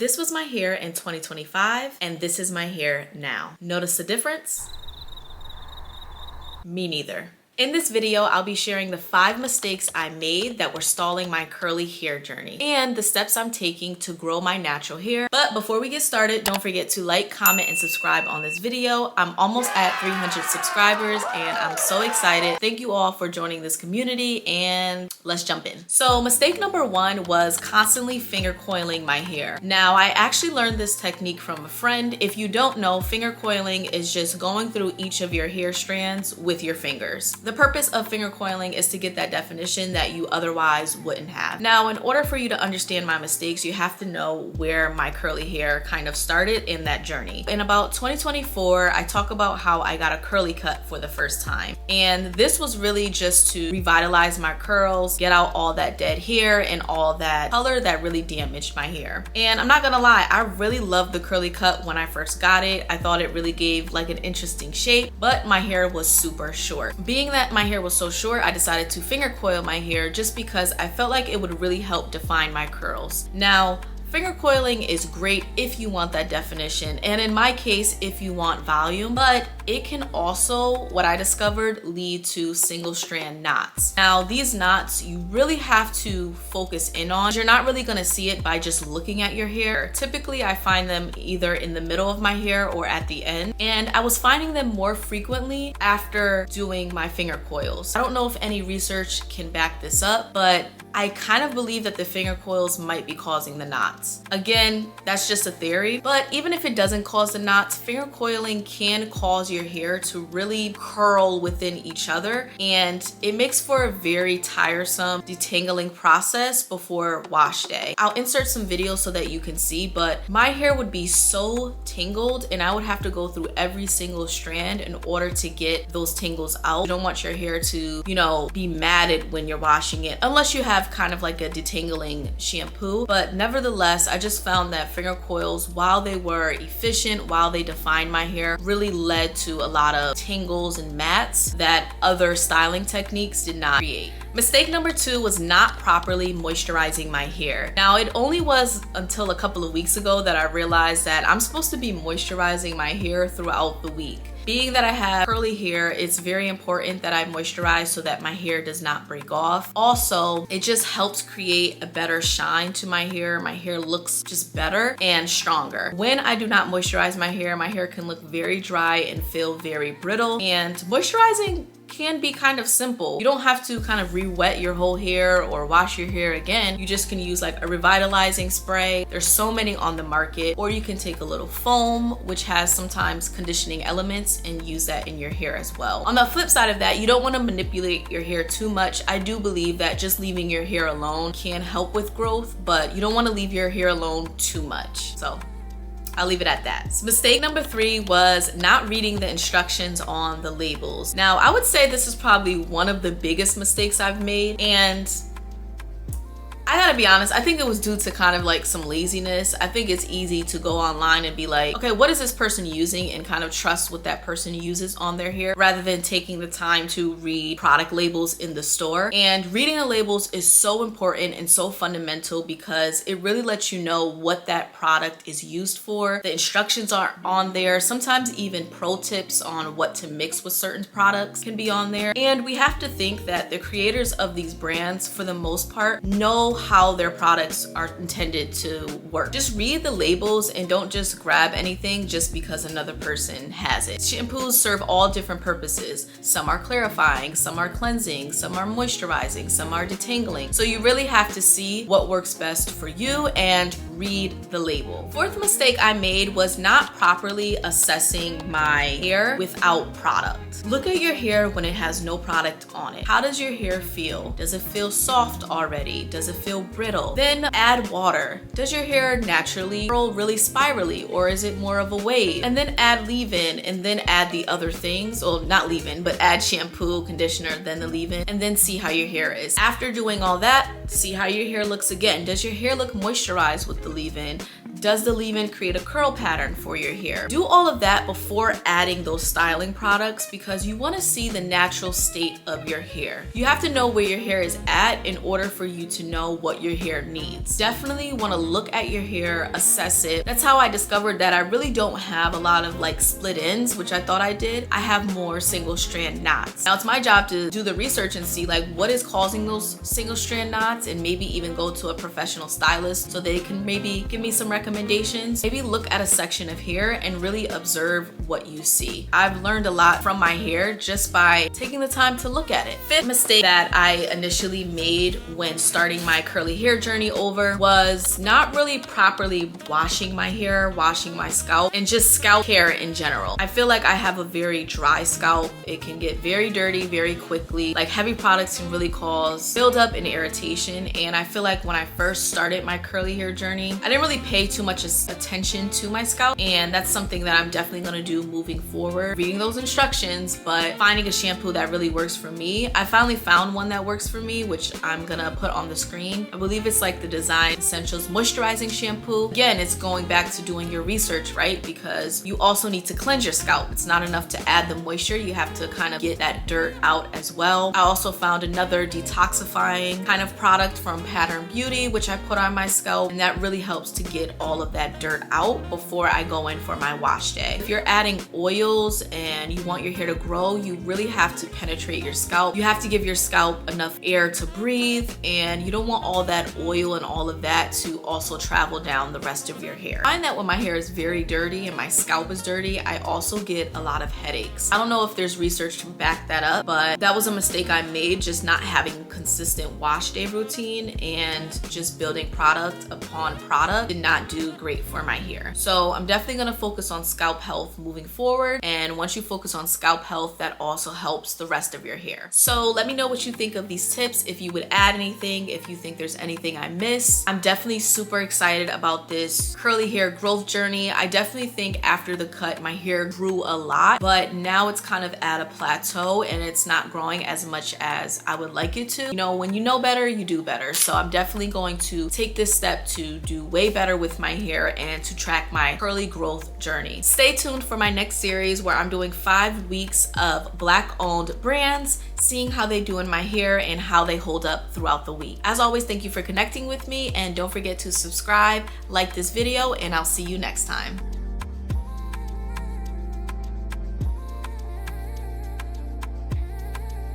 This was my hair in 2025, and this is my hair now. Notice the difference? Me neither. In this video, I'll be sharing the 5 mistakes I made that were stalling my curly hair journey and the steps I'm taking to grow my natural hair. But before we get started, don't forget to like, comment, and subscribe on this video. I'm almost at 300 subscribers and I'm so excited. Thank you all for joining this community and let's jump in. So mistake number 1 was constantly finger coiling my hair. Now, I actually learned this technique from a friend. If you don't know, finger coiling is just going through each of your hair strands with your fingers. The purpose of finger coiling is to get that definition that you otherwise wouldn't have. Now, in order for you to understand my mistakes, you have to know where my curly hair kind of started in that journey. In about 2024, I talk about how I got a curly cut for the first time. And this was really just to revitalize my curls, get out all that dead hair and all that color that really damaged my hair. And I'm not gonna lie, I really loved the curly cut when I first got it. I thought it really gave like an interesting shape, but my hair was super short. Being that my hair was so short, I decided to finger coil my hair just because I felt like it would really help define my curls. Now, finger coiling is great if you want that definition, and in my case, if you want volume, but it can also, what I discovered, lead to single strand knots. Now, these knots, you really have to focus in on. You're not really gonna see it by just looking at your hair. Typically, I find them either in the middle of my hair or at the end, and I was finding them more frequently after doing my finger coils. I don't know if any research can back this up, but I kind of believe that the finger coils might be causing the knots. Again, that's just a theory, but even if it doesn't cause the knots, finger coiling can cause your hair to really curl within each other, and it makes for a very tiresome detangling process before wash day. I'll insert some videos so that you can see, but my hair would be so tangled and I would have to go through every single strand in order to get those tangles out. You don't want your hair to, be matted when you're washing it, unless you have kind of like a detangling shampoo. But nevertheless, I just found that finger coils, while they were efficient, while they defined my hair, really led to a lot of tangles and mats that other styling techniques did not create. Mistake number 2 was not properly moisturizing my hair. Now, it only was until a couple of weeks ago that I realized that I'm supposed to be moisturizing my hair throughout the week. Being that I have curly hair, it's very important that I moisturize so that my hair does not break off. Also, it just helps create a better shine to my hair. My hair looks just better and stronger. When I do not moisturize my hair can look very dry and feel very brittle. And moisturizing can be kind of simple. You don't have to kind of re-wet your whole hair or wash your hair again. You just can use like a revitalizing spray. There's so many on the market. Or you can take a little foam, which has sometimes conditioning elements, and use that in your hair as well. On the flip side of that, you don't want to manipulate your hair too much. I do believe that just leaving your hair alone can help with growth, but you don't want to leave your hair alone too much. So I'll leave it at that. So mistake number 3 was not reading the instructions on the labels. Now, I would say this is probably one of the biggest mistakes I've made, and I gotta be honest, I think it was due to kind of like some laziness. I think it's easy to go online and be like, okay, what is this person using, and kind of trust what that person uses on their hair rather than taking the time to read product labels in the store. And reading the labels is so important and so fundamental because it really lets you know what that product is used for. The instructions are on there. Sometimes even pro tips on what to mix with certain products can be on there. And we have to think that the creators of these brands, for the most part, know how their products are intended to work. Just read the labels and don't just grab anything just because another person has it. Shampoos serve all different purposes. Some are clarifying, some are cleansing, some are moisturizing, some are detangling. So you really have to see what works best for you and read the label. 4th mistake I made was not properly assessing my hair without product. Look at your hair when it has no product on it. How does your hair feel? Does it feel soft already? Does it feel brittle? Then add water. Does your hair naturally curl really spirally, or is it more of a wave? And then add leave-in, and then add the other things. Well, not leave-in, but add shampoo, conditioner, then the leave-in, and then see how your hair is. After doing all that, see how your hair looks again. Does your hair look moisturized with the leave-in? Does the leave-in create a curl pattern for your hair? Do all of that before adding those styling products because you want to see the natural state of your hair. You have to know where your hair is at in order for you to know what your hair needs. Definitely want to look at your hair, assess it. That's how I discovered that I really don't have a lot of like split ends, which I thought I did. I have more single strand knots. Now it's my job to do the research and see like what is causing those single strand knots, and maybe even go to a professional stylist so they can maybe give me some recommendations. Maybe look at a section of hair and really observe what you see. I've learned a lot from my hair just by taking the time to look at it. Fifth mistake that I initially made when starting my curly hair journey over was not really properly washing my hair, washing my scalp, and just scalp care in general. I feel like I have a very dry scalp. It can get very dirty very quickly. Like heavy products can really cause buildup and irritation, and I feel like when I first started my curly hair journey, I didn't really pay too much attention to my scalp, and that's something that I'm definitely gonna do moving forward. Reading those instructions, but finding a shampoo that really works for me. I finally found one that works for me, which I'm gonna put on the screen. I believe it's like the Design Essentials Moisturizing Shampoo. Again, it's going back to doing your research, right? Because you also need to cleanse your scalp. It's not enough to add the moisture. You have to kind of get that dirt out as well. I also found another detoxifying kind of product from Pattern Beauty, which I put on my scalp, and that really helps to get all of that dirt out before I go in for my wash day. If you're adding oils and you want your hair to grow, you really have to penetrate your scalp. You have to give your scalp enough air to breathe, and you don't want all that oil and all of that to also travel down the rest of your hair. I find that when my hair is very dirty and my scalp is dirty, I also get a lot of headaches. I don't know if there's research to back that up, but that was a mistake I made, just not having a consistent wash day routine and just building product upon product did not do great for my hair. So I'm definitely gonna focus on scalp health moving forward, and once you focus on scalp health, that also helps the rest of your hair. So let me know what you think of these tips, if you would add anything, if you think there's anything I missed. I'm definitely super excited about this curly hair growth journey. I definitely think after the cut, my hair grew a lot, but now it's kind of at a plateau and it's not growing as much as I would like it to. You know, when you know better, you do better. So I'm definitely going to take this step to do way better with my hair and to track my curly growth journey. Stay tuned for my next series where I'm doing 5 weeks of Black-owned brands, seeing how they do in my hair and how they hold up throughout the week. As always, thank you for connecting with me, and don't forget to subscribe, like this video, and I'll see you next time.